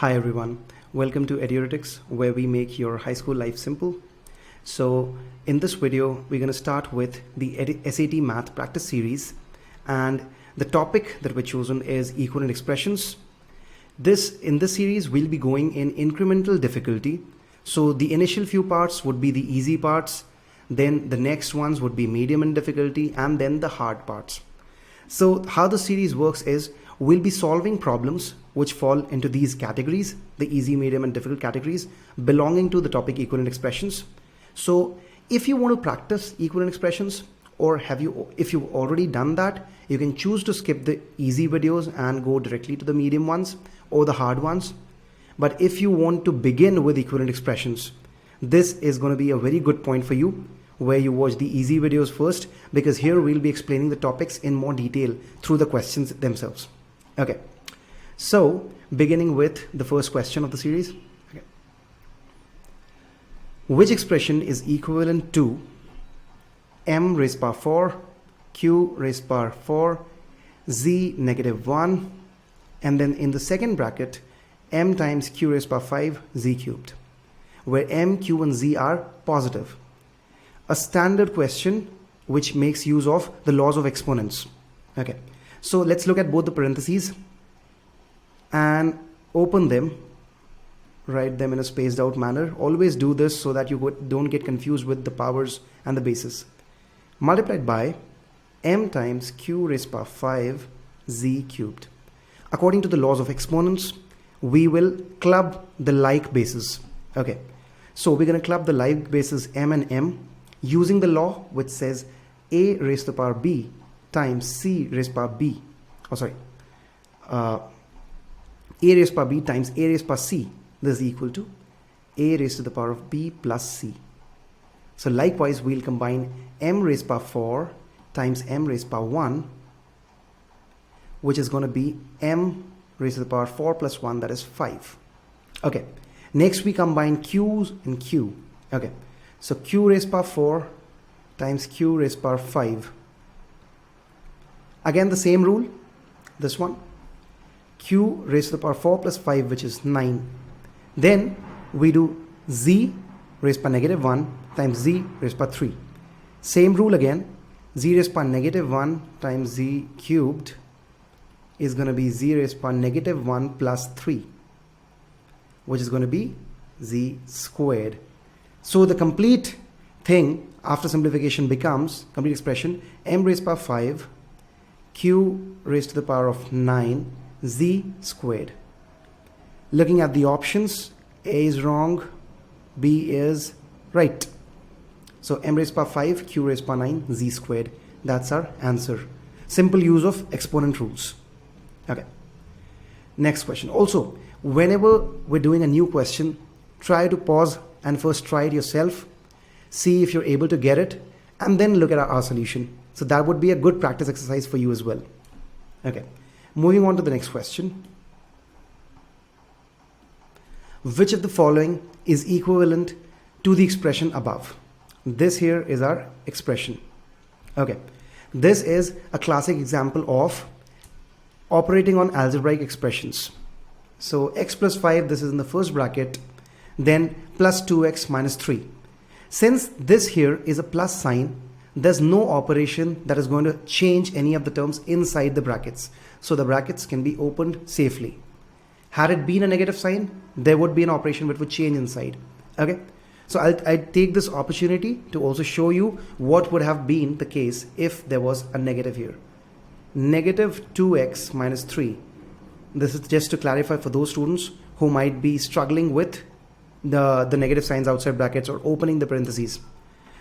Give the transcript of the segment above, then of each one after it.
Hi everyone, welcome to Eduretics, where we make your high school life simple. So in this video, we're going to start with the SAT Math Practice Series, and the topic that we've chosen is equivalent expressions. In this series, we'll be going in incremental difficulty. So the initial few parts would be the easy parts, then the next ones would be medium in difficulty, and then the hard parts. So how the series works is we'll be solving problems which fall into these categories, the easy, medium and difficult categories belonging to the topic equivalent expressions. So if you want to practice equivalent expressions, or if you've already done that, you can choose to skip the easy videos and go directly to the medium ones or the hard ones. But if you want to begin with equivalent expressions, this is going to be a very good point for you, where you watch the easy videos first, because here we'll be explaining the topics in more detail through the questions themselves. Okay, so beginning with the first question of the series. Okay. Which expression is equivalent to m raised power 4, q raised power 4, z negative 1, and then in the second bracket, m times q raised power 5, z cubed, where m, q and z are positive. A standard question which makes use of the laws of exponents. Okay, so let's look at both the parentheses and open them, write them in a spaced out manner. Always do this so that you don't get confused with the powers and the bases. Multiplied by m times q raised power 5 z cubed. According to the laws of exponents, we will club the like bases. Okay, so we're going to club the like bases m and m using the law which says a raised to the power b times c raised to the power b. A raised to the power b times a raised to the power c. This is equal to a raised to the power of b plus c. So likewise, we'll combine m raised to the power 4 times m raised to the power 1, which is going to be m raised to the power 4 plus 1, that is 5. Okay, next we combine q's and q. Okay, so q raised to the power 4 times q raised to the power 5. Again the same rule, this one, q raised to the power 4 plus 5, which is 9. Then we do z raised to the power negative 1 times z raised to the power 3. Same rule again, z raised to the power negative 1 times z cubed is going to be z raised to the power negative 1 plus 3, which is going to be z squared. So the complete thing after simplification becomes, complete expression, m raised to the power 5 q raised to the power of 9 z squared. Looking at the options, A is wrong, B is right. So m raised to the power 5 q raised to the power 9 z squared. That's our answer. Simple use of exponent rules. Okay. Next question. Also, whenever we're doing a new question, try to pause and first try it yourself. See if you're able to get it, and then look at our solution. So that would be a good practice exercise for you as well. Okay. Moving on to the next question. Which of the following is equivalent to the expression above? This here is our expression. Okay. This is a classic example of operating on algebraic expressions. So x plus 5, this is in the first bracket, then plus 2x minus 3. Since this here is a plus sign, there's no operation that is going to change any of the terms inside the brackets. So the brackets can be opened safely. Had it been a negative sign, there would be an operation which would change inside. Okay. So I'll take this opportunity to also show you what would have been the case if there was a negative here. Negative 2x minus 3. This is just to clarify for those students who might be struggling with the negative signs outside brackets or opening the parentheses.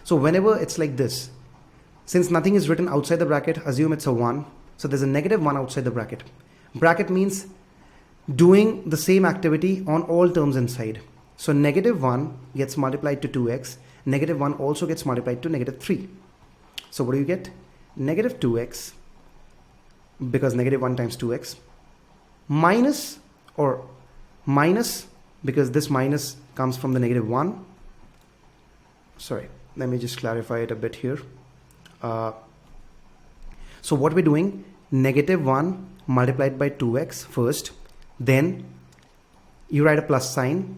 So whenever it's like this, since nothing is written outside the bracket, assume it's a 1. So there's a negative 1 outside the bracket. Bracket means doing the same activity on all terms inside. So negative 1 gets multiplied to 2x. Negative 1 also gets multiplied to negative 3. So what do you get? Negative 2x, because negative 1 times 2x, minus because this minus comes from the negative 1. Sorry, let me just clarify it a bit here. So what we're doing, negative 1 multiplied by 2x first, then you write a plus sign.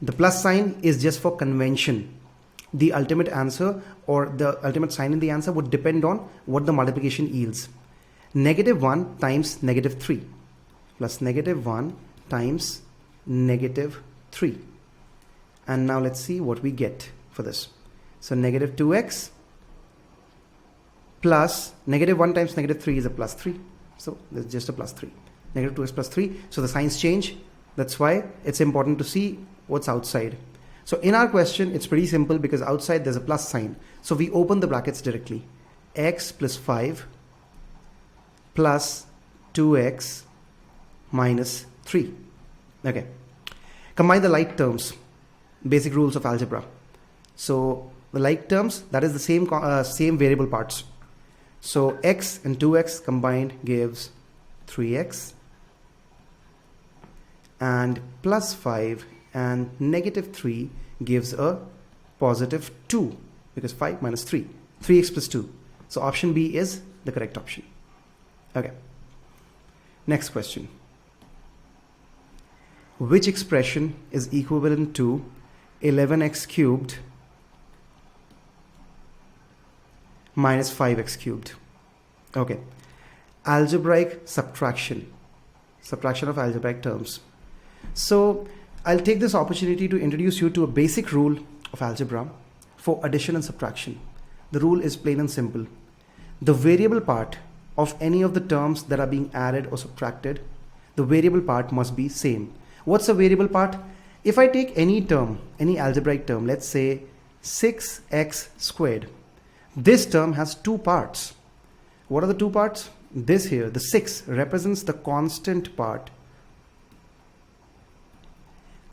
The plus sign is just for convention. The ultimate answer or the ultimate sign in the answer would depend on what the multiplication yields. -1 times -3 plus -1 times -3. And now let's see what we get for this. So -2x plus -1 times -3 is a plus 3. So there's just a plus 3. -2x plus 3. So the signs change. That's why it's important to see what's outside. So in our question, it's pretty simple because outside there's a plus sign. So we open the brackets directly. X plus 5 plus 2x minus 3. Okay. Combine the like terms. Basic rules of algebra. So the like terms, that is the same variable parts. So x and 2x combined gives 3x, and plus 5 and -3 gives a positive 2 because 5 minus 3, 3x plus 2. So option B is the correct option. Okay. Next question. Which expression is equivalent to 11x cubed minus 5x cubed? Okay. Algebraic subtraction of algebraic terms. So I'll take this opportunity to introduce you to a basic rule of algebra for addition and subtraction. The rule is plain and simple. The variable part of any of the terms that are being added or subtracted, the variable part must be same. What's a variable part? If I take any term, any algebraic term, let's say 6x squared, this term has two parts. What are the two parts? This here, the 6 represents the constant part,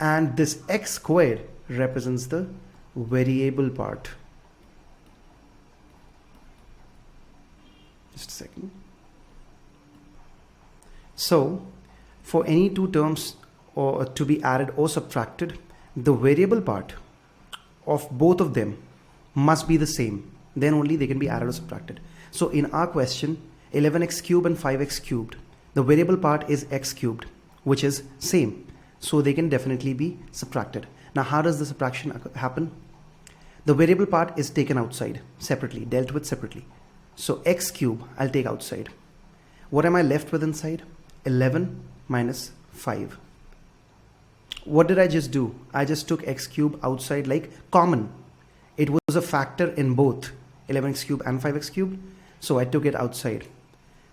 and this x squared represents the variable part. Just a second. So for any two terms or to be added or subtracted, the variable part of both of them must be the same. Then only they can be added or subtracted. So in our question, 11x cubed and 5x cubed, the variable part is x cubed, which is same. So they can definitely be subtracted. Now how does the subtraction happen? The variable part is taken outside separately, dealt with separately. So x cubed I'll take outside. What am I left with inside? 11 minus 5. What did I just do? I just took x cubed outside like common. It was a factor in both 11x cubed and 5x cubed. So I took it outside.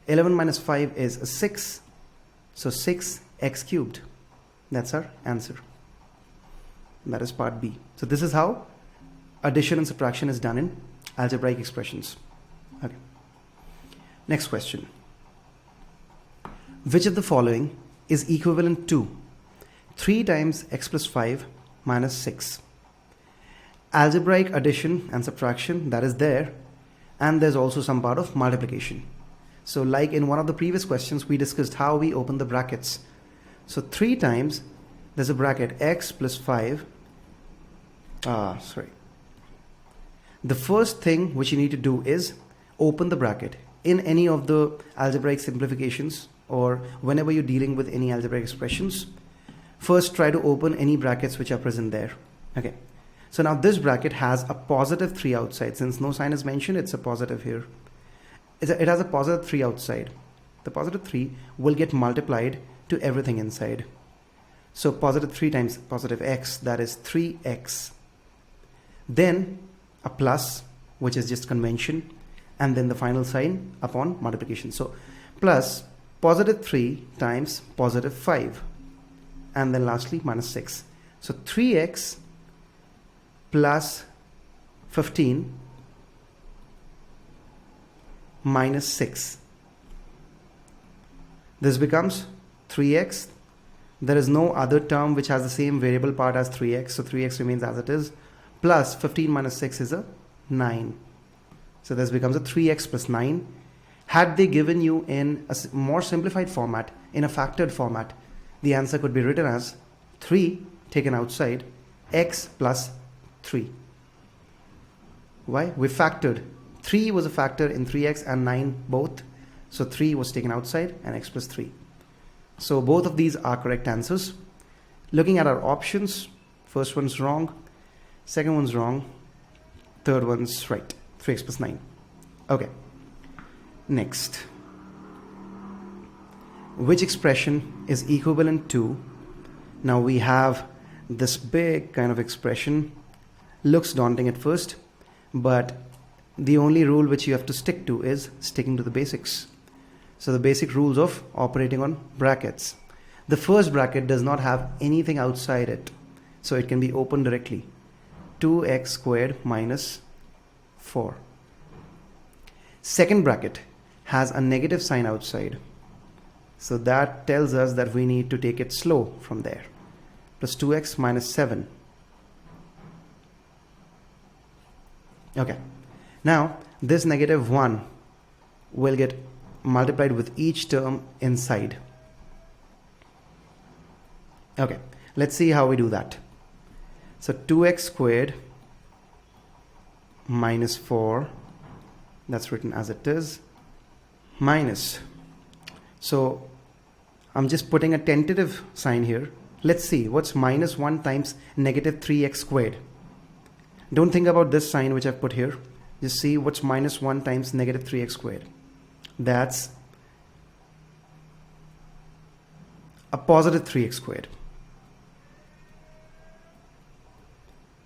11 minus 5 is a 6. So 6x cubed. That's our answer. That is part B. So this is how addition and subtraction is done in algebraic expressions. Okay. Next question. Which of the following is equivalent to 3 times x plus 5 minus 6? Algebraic addition and subtraction, that is there, and there's also some part of multiplication. So like in one of the previous questions, we discussed how we open the brackets. So 3 times, there's a bracket, x plus 5. The first thing which you need to do is open the bracket. In any of the algebraic simplifications or whenever you're dealing with any algebraic expressions, first try to open any brackets which are present there. Okay. So now this bracket has a positive 3 outside. Since no sign is mentioned, it's a positive here. It has a positive 3 outside. The positive 3 will get multiplied to everything inside. So positive 3 times positive x, that is 3x. Then a plus, which is just convention, and then the final sign upon multiplication. So plus positive 3 times positive 5, and then lastly minus 6. So 3x plus 15 minus 6. This becomes 3x. There is no other term which has the same variable part as 3x, so 3x remains as it is, plus 15 minus 6 is a 9. So this becomes a 3x plus 9. Had they given you in a more simplified format, in a factored format, the answer could be written as 3 taken outside, x plus 3. Why? We factored. 3 was a factor in 3x and 9 both. So 3 was taken outside and x plus 3. So both of these are correct answers. Looking at our options, first one's wrong, second one's wrong, third one's right, 3x plus 9. Okay, next. Which expression is equivalent to, now we have this big kind of expression, looks daunting at first, but the only rule which you have to stick to is sticking to the basics. So the basic rules of operating on brackets. The first bracket does not have anything outside it, so it can be opened directly. 2x squared minus 4. Second bracket has a negative sign outside, so that tells us that we need to take it slow from there. Plus 2x minus 7. Okay, now this negative 1 will get multiplied with each term inside. Okay, let's see how we do that. So 2x squared minus 4, that's written as it is, minus, so I'm just putting a tentative sign here. Let's see what's minus 1 times negative 3x squared. Don't think about this sign which I've put here. Just see what's minus 1 times negative 3x squared. That's a positive 3x squared.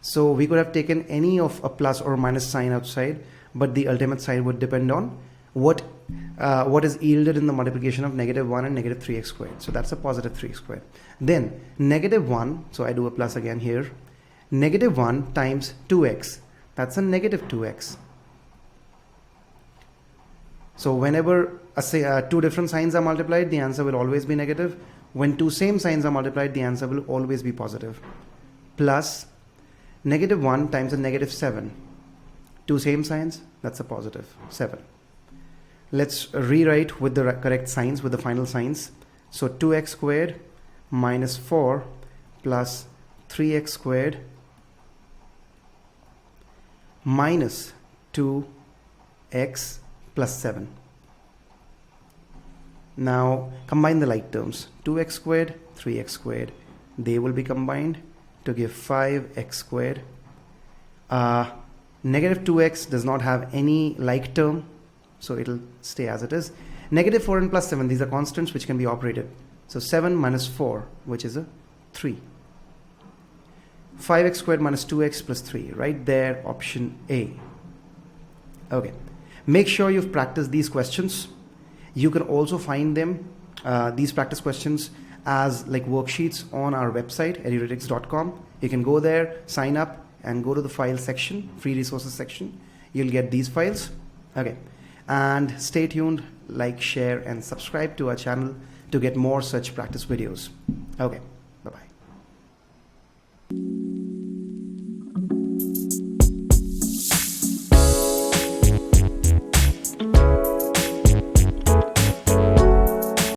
So we could have taken any of a plus or minus sign outside, but the ultimate sign would depend on what is yielded in the multiplication of negative 1 and negative 3x squared. So that's a positive 3x squared. Then negative 1, so I do a plus again here. Negative 1 times 2x, that's a negative 2x. So whenever two different signs are multiplied, the answer will always be negative. When two same signs are multiplied, the answer will always be positive. Plus negative 1 times a negative 7. Two same signs, that's a positive 7. Let's rewrite with the correct signs, with the final signs. So 2x squared minus 4 plus 3x squared minus 2x plus 7. Now combine the like terms. 2x squared, 3x squared. They will be combined to give 5x squared. Negative 2x does not have any like term, so it'll stay as it is. Negative 4 and plus 7, these are constants which can be operated. So 7 minus 4, which is a 3. 5x squared minus 2x plus 3, right there, option A. Okay, make sure you've practiced these questions. You can also find them, these practice questions, as like worksheets on our website, eduretics.com. You can go there, sign up, and go to the file section, free resources section. You'll get these files. Okay, and stay tuned, like, share, and subscribe to our channel to get more such practice videos. Okay, bye-bye.